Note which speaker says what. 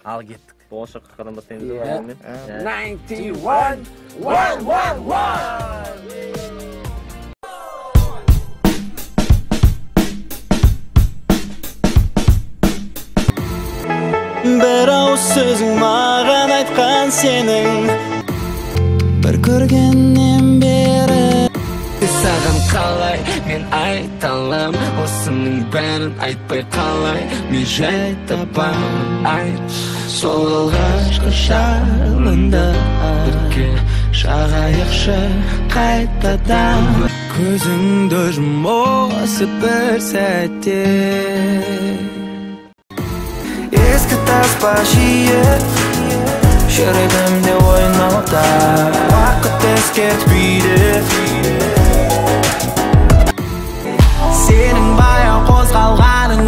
Speaker 1: Ал кеттік. Болашаққа қадам бастаймыз ба алдымен?
Speaker 2: 91 111
Speaker 3: Bir ауыз сөзің маған айтқан сенің бір көргеннен бері
Speaker 4: саған қалай мен айта алам осының бәрін айтпай қалай мен жай табамын айт сол алғашқы шағында бірге жағайықшы қайтадан
Speaker 3: көзіңді жұм осы бір сәтте ескі таспа жиі жүрегімде ойнауда уақыт тез кетпейді сенің баяу қозғалғаның